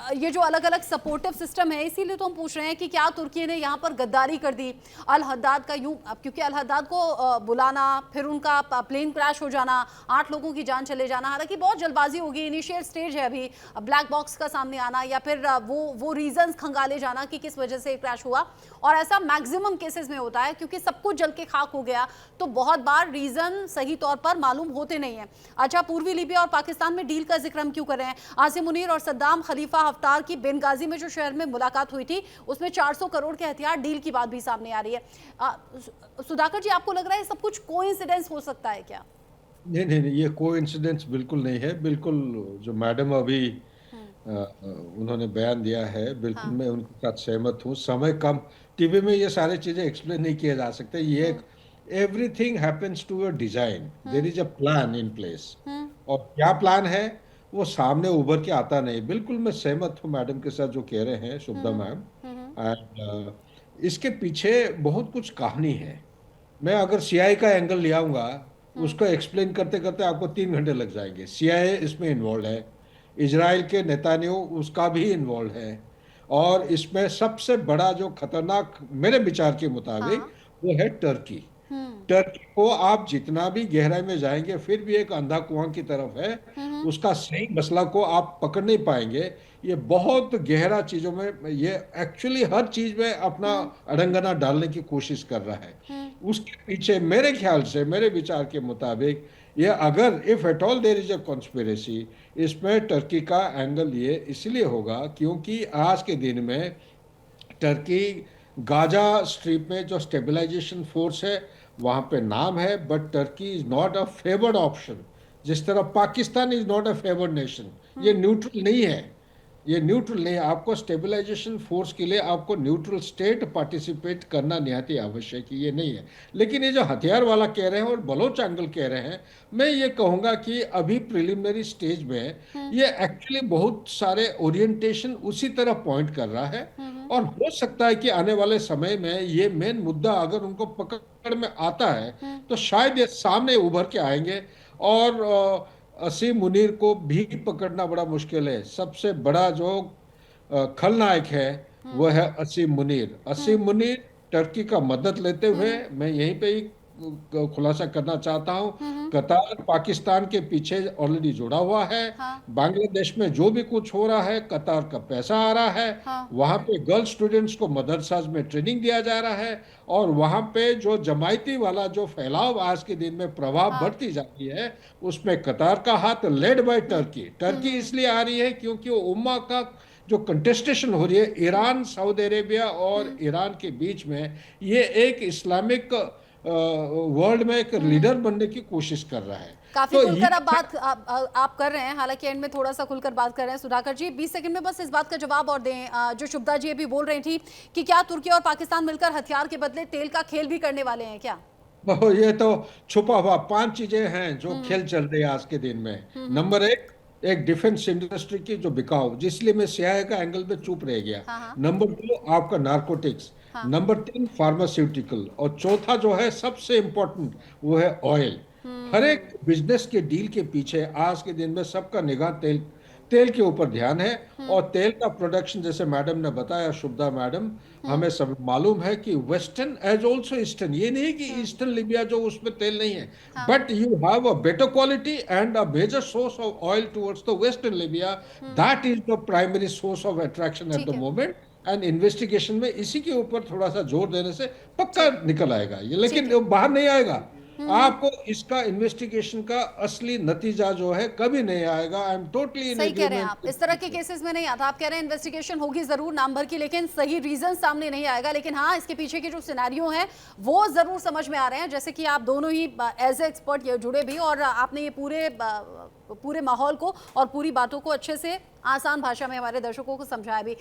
ये जो अलग अलग सपोर्टिव सिस्टम है, इसीलिए तो हम पूछ रहे हैं कि क्या तुर्की ने यहाँ पर गद्दारी कर दी। अल हद्दाद का यूं, क्योंकि अल हद्दाद को बुलाना, फिर उनका प्लेन क्रैश हो जाना, 8 लोगों की जान चले जाना, हालांकि बहुत जल्दबाजी होगी, इनिशियल स्टेज है अभी, ब्लैक बॉक्स का सामने आना या फिर वो रीजंस खंगाले जाना कि किस वजह से क्रैश हुआ। और ऐसा मैक्सिमम केसेस में होता है, क्योंकि सब कुछ जल के खाक हो गया तो बहुत बार रीजन सही तौर पर मालूम होते नहीं है। अच्छा, पूर्वी लीबिया और पाकिस्तान में डील का जिक्र हम क्यों कर रहे हैं? आसिम मुनीर और सद्दाम खलीफा हफ्तार की बेनगाजी में जो शहर में मुलाकात हुई थी, उसमें 400 करोड़ के हथियार डील की बात भी सामने आ रही है। सुधाकर जी, आपको लग रहा है सब कुछ कोइंसिडेंस हो सकता है क्या? नहीं नहीं नहीं, ये कोइंसिडेंस बिल्कुल नहीं है। बिल्कुल जो मैडम अभी हम्म। उन्होंने बयान दिया है, बिल्कुल हाँ। मैं उनके साथ सहमत हूँ। समय कम, टीवी में ये सारी चीजें एक्सप्लेन नहीं किए जा सकते। ये hmm. Everything happens to a design, there hmm. Is a plan in place. Hmm. और क्या प्लान है वो सामने उभर के आता नहीं। बिल्कुल मैं सहमत हूँ मैडम के साथ जो कह रहे हैं, शुभदा हम्म। मैम। हम्म। एंड इसके पीछे बहुत कुछ कहानी है। मैं अगर सीआई का एंगल ले आऊंगा, हम्म। उसको एक्सप्लेन करते करते आपको 3 घंटे लग जाएंगे। सीआईए इसमें इन्वॉल्व है, इजराइल के नेतान्याहू उसका भी इन्वॉल्व है, और इसमें सबसे बड़ा जो खतरनाक मेरे विचार के मुताबिक हाँ। वो है टर्की। हम्म। टर्की को आप जितना भी गहराई में जाएंगे फिर भी एक अंधा कुआं की तरफ है। हम्म। उसका सही मसला को आप पकड़ नहीं पाएंगे। ये बहुत गहरा चीजों में, ये एक्चुअली हर चीज में अपना हम्म। अड़ंगना डालने की कोशिश कर रहा है। हम्म। उसके पीछे मेरे ख्याल से, मेरे विचार के मुताबिक, ये अगर if at all there is a conspiracy, इसमें टर्की का एंगल ये इसलिए होगा क्योंकि आज के दिन में टर्की गाजा स्ट्रिप में जो स्टेबलाइजेशन फोर्स है वहां पे नाम है, but Turkey is not a favoured option. जिस तरह Pakistan is not a favoured nation, ये हम्म। न्यूट्रल नहीं है। ये न्यूट्रल नहीं है। आपको स्टेबलाइजेशन फोर्स के लिए आपको न्यूट्रल स्टेट पार्टिसिपेट करना निहायत ही आवश्यक है, ये नहीं है। लेकिन ये जो हथियार वाला कह रहे हैं और बलोच एंगल कह रहे हैं, मैं ये कहूंगा कि अभी प्रिलिमिनरी स्टेज में हम्म। ये एक्चुअली बहुत सारे ओरिएंटेशन उसी तरफ पॉइंट कर रहा है। हम्म। और हो सकता है कि आने वाले समय में ये मेन मुद्दा अगर उनको पकड़ में आता है हम्म। तो शायद ये सामने उभर के आएंगे। और असीम मुनीर को भी पकड़ना बड़ा मुश्किल है। सबसे बड़ा जो खलनायक है वो हम्म। है असीम मुनीर। हम्म। असीम मुनीर टर्की का मदद लेते हुए, हम्म। मैं यहीं पे ही खुलासा करना चाहता हूं, हम्म। कतार पाकिस्तान के पीछे ऑलरेडी जुड़ा हुआ है। हाँ। बांग्लादेश में जो भी कुछ हो रहा है, कतार का पैसा आ रहा है। हाँ। वहां पे गर्ल स्टूडेंट्स को मदरसा में ट्रेनिंग दिया जा रहा है। और वहां पे जो जमायती वाला जो फैलाव आज के दिन में प्रभाव हाँ। बढ़ती जाती है, उसमें कतार का हाथ, लेड बाय टर्की। टर्की हम्म। इसलिए आ रही है क्योंकि वो उम्मा का जो कंटेस्टेशन हो रही है ईरान, सऊदी अरेबिया और हम्म। ईरान के बीच में, ये एक इस्लामिक वर्ल्ड में एक हम्म। लीडर बनने की कोशिश कर रहा है। काफी तो ये खुलकर अब बात आप कर रहे हैं, हालांकि एंड में थोड़ा सा खुलकर बात कर रहे हैं। सुधाकर जी, 20 सेकंड में बस इस बात का जवाब और दें, जो शुभदा जी अभी बोल रही थी कि क्या तुर्की और पाकिस्तान मिलकर हथियार के बदले तेल का खेल भी करने वाले हैं क्या? ये तो छुपा हुआ 5 चीजें हैं जो हम्म। खेल चल रही है आज के दिन में। हम्म। नंबर एक डिफेंस इंडस्ट्री की जो बिकाऊ, जिसलिए मैं सीआईए का एंगल पे चुप रह गया। हाँ। हाँ। नंबर 2 आपका नारकोटिक्स। हाँ। Number 3 pharmaceutical. और चौथा जो है सबसे इंपॉर्टेंट, वो है ऑयल। हर एक हम्म। बिजनेस के डील के पीछे आज के दिन में सबका निगाह तेल, तेल के ऊपर ध्यान है। हम्म। और तेल का प्रोडक्शन, जैसे मैडम ने बताया, शुभदा मैडम, हम्म। हमें सब मालूम है कि वेस्टर्न एज ऑल्सो ईस्टर्न, ये नहीं कि हम्म। ईस्टर्न लिबिया जो उसमें तेल नहीं है, हाँ। But you have a better quality and a major source of oil towards the western Libya. Hmm. That is the primary source of attraction at ठीक द है। मोमेंट। एंड इन्वेस्टिगेशन में इसी के ऊपर थोड़ा सा जोर देने से पक्का ठीक। निकल आएगा ये, ठीक लेकिन है। बाहर नहीं आएगा। हम्म। आपको इसका इन्वेस्टिगेशन का असली नतीजा जो है कभी नहीं आएगा। आई एम टोटली इन सही कह रहे हैं आप, इस तरह के एग्रीमेंट। केसेस में नहीं आता। आप कह रहे हैं इन्वेस्टिगेशन होगी जरूर नाम भर की, लेकिन सही रीजन सामने नहीं आएगा। लेकिन हाँ, इसके पीछे के जो सिनेरियो हैं वो जरूर समझ में आ रहे हैं, जैसे कि आप दोनों ही एज ए एक्सपर्ट जुड़े भी, और आपने ये पूरे माहौल को और पूरी बातों को अच्छे से आसान भाषा में हमारे दर्शकों को समझाया भी।